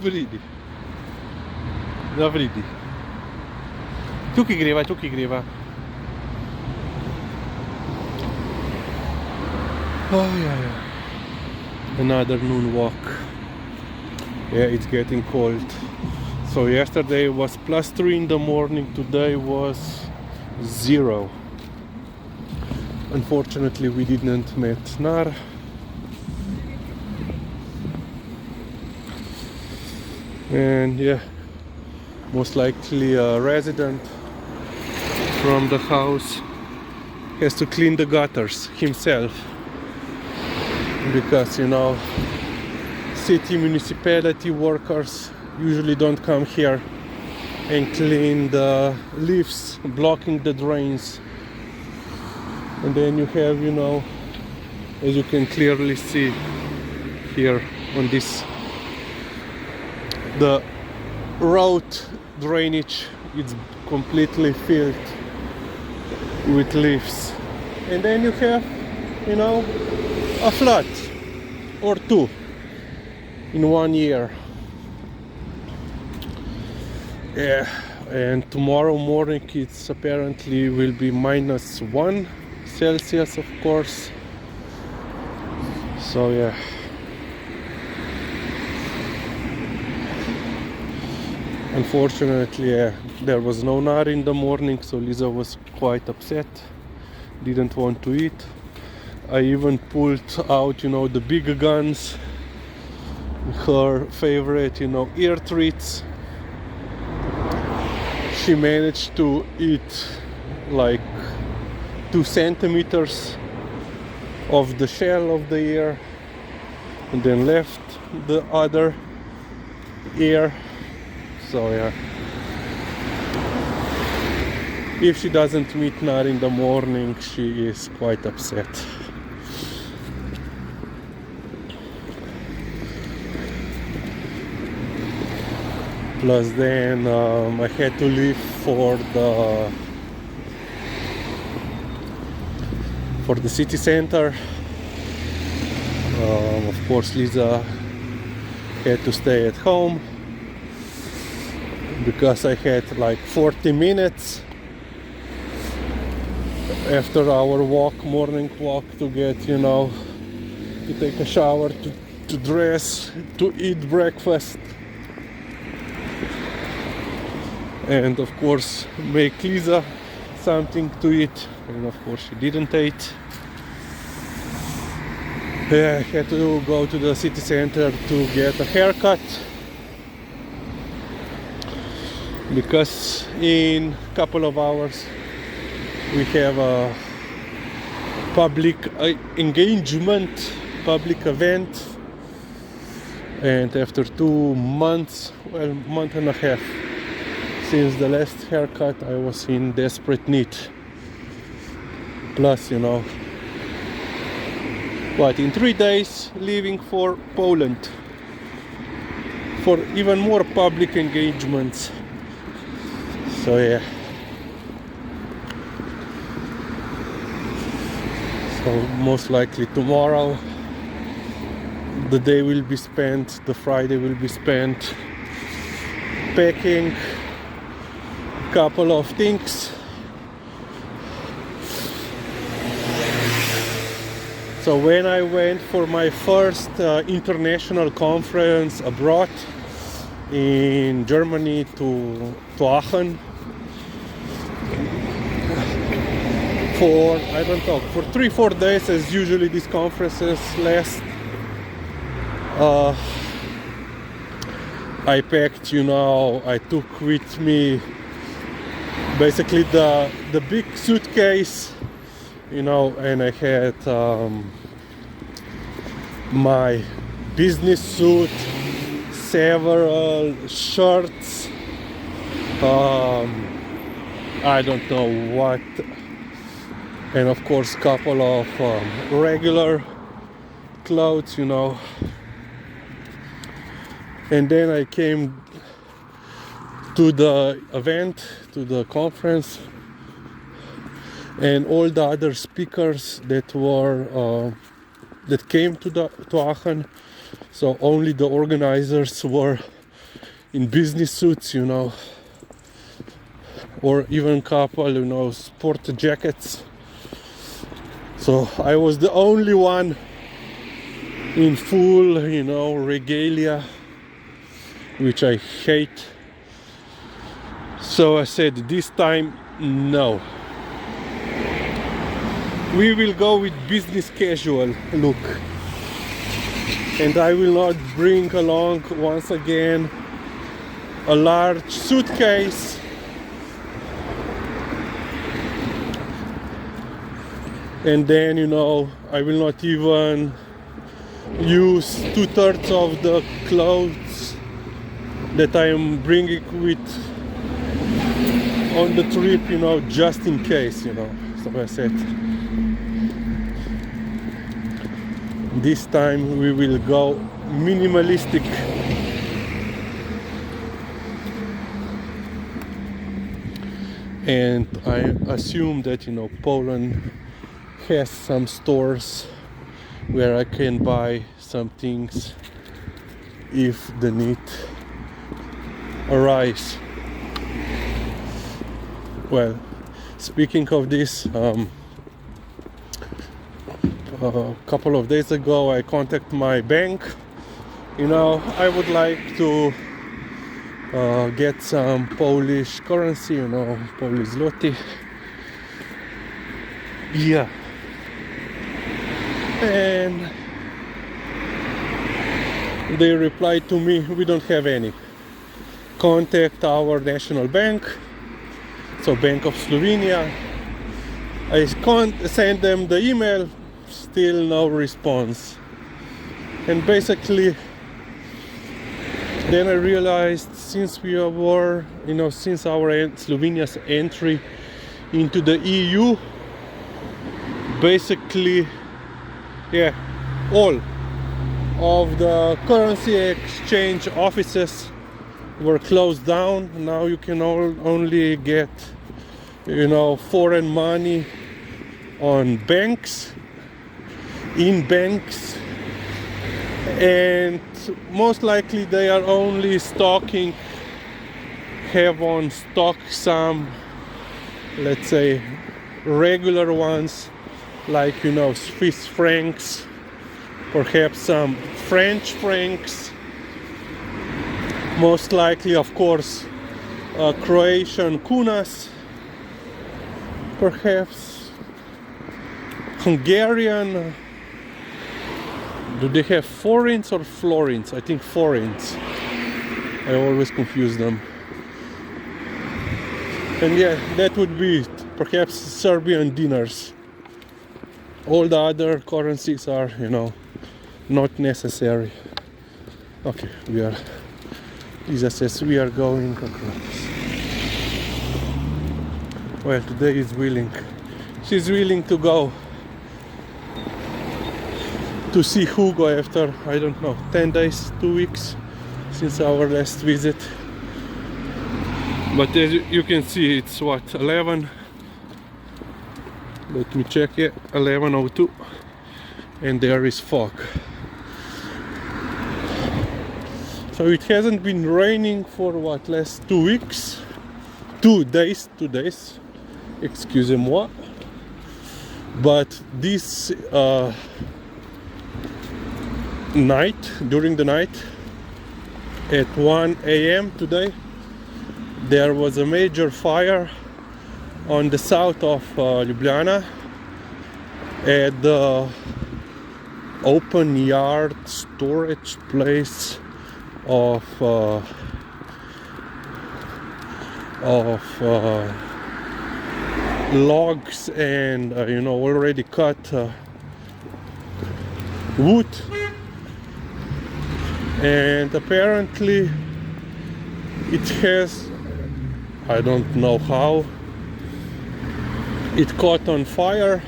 Vridi. Da vridi. Tukaj greva. Oh yeah. Another noon walk. Yeah, it's getting cold. So yesterday was +3 in the morning, today was 0. Unfortunately, we didn't meet Nar. And yeah, most likely a resident from the house has to clean the gutters himself, because you know, city municipality workers usually don't come here and clean the leaves blocking the drains. And then you have, you know, as you can clearly see here on this, the road drainage is completely filled with leaves. And then you have, you know, a flood or two in 1 year. Yeah, and tomorrow morning it's apparently will be -1 Celsius, of course. So yeah. Unfortunately, there was no Nar in the morning, so Liza was quite upset, didn't want to eat. I even pulled out, you know, the big guns, her favorite, you know, ear treats. She managed to eat like 2 centimeters of the shell of the ear, and then left the other ear. So yeah, if she doesn't meet Nar in the morning, she is quite upset. Plus then I had to leave for the city center. Of course, Liza had to stay at home because I had like 40 minutes after our morning walk to get, you know, to take a shower, to dress, to eat breakfast, and of course make Liza something to eat. And of course she didn't eat. I had to go to the city center to get a haircut, because in a couple of hours we have a public engagement, public event, and after 2 months, well, month and a half since the last haircut, I was in desperate need. Plus, you know, but in 3 days leaving for Poland for even more public engagements. So yeah. So most likely tomorrow the day will be spent, the Friday will be spent packing a couple of things. So when I went for my first international conference abroad in Germany to Aachen, for, I don't know, for 3-4 days, as usually these conferences last, I packed, you know, I took with me basically the big suitcase, you know, and I had my business suit, several shirts, I don't know what, and of course couple of regular clothes, you know. And then I came to the event, to the conference, and all the other speakers that were that came to Aachen. So only the organizers were in business suits, you know, or even couple, you know, sport jackets. So I was the only one in full, you know, regalia, which I hate. So I said, this time, no. We will go with business casual look. And I will not bring along, once again, a large suitcase. And then, you know, I will not even use 2/3 of the clothes that I am bringing with on the trip, you know, just in case, you know. So I said, this time we will go minimalistic. And I assume that, you know, Poland has some stores where I can buy some things if the need arises. Well, speaking of this, a couple of days ago I contacted my bank. You know, I would like to get some Polish currency, you know, Polish zloty. Yeah. And they replied to me, we don't have any. Contact our national bank, so Bank of Slovenia. I sent them the email, still no response. And basically, then I realized, since we were, you know, since our Slovenia's entry into the EU, basically, yeah, all of the currency exchange offices were closed down. Now you can only get, you know, foreign money on banks, in banks, and most likely they are only have on stock some, let's say, regular ones, like, you know, Swiss francs, perhaps some French francs, most likely, of course, Croatian kunas, perhaps Hungarian. Do they have forints or florins? I think forints. I always confuse them. And yeah, that would be it. Perhaps Serbian dinars. All the other currencies are, you know, not necessary. Okay, Lisa says we are going across. Well, today is willing. She's willing to go to see Hugo after, I don't know, 10 days, 2 weeks since our last visit. But as you can see, it's what, 11? Let me check it, 11:02, and there is fog. So it hasn't been raining for what, last 2 weeks? 2 days, excusez-moi. But this during the night, at 1 a.m. today, there was a major fire on the south of Ljubljana at the open yard storage place of logs and you know, already cut wood. And apparently it has, I don't know how, it caught on fire.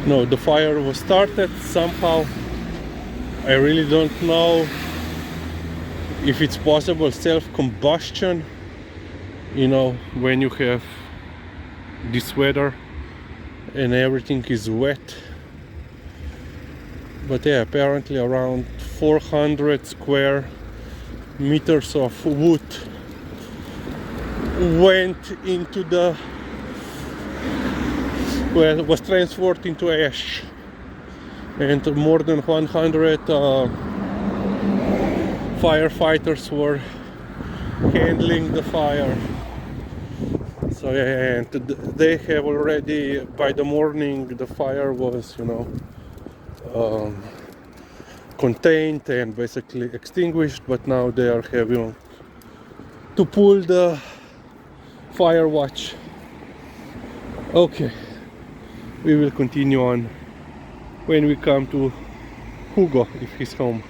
No, the fire was started somehow. I really don't know if it's possible self-combustion, you know, when you have this weather and everything is wet. But yeah, apparently around 400 square meters of wood went into the, well, was transferred into ash, and more than 100 firefighters were handling the fire. So yeah, and they have already, by the morning, the fire was, contained and basically extinguished, but now they are having to pull the fire watch. Okay, we will continue on when we come to Hugo, if he's home.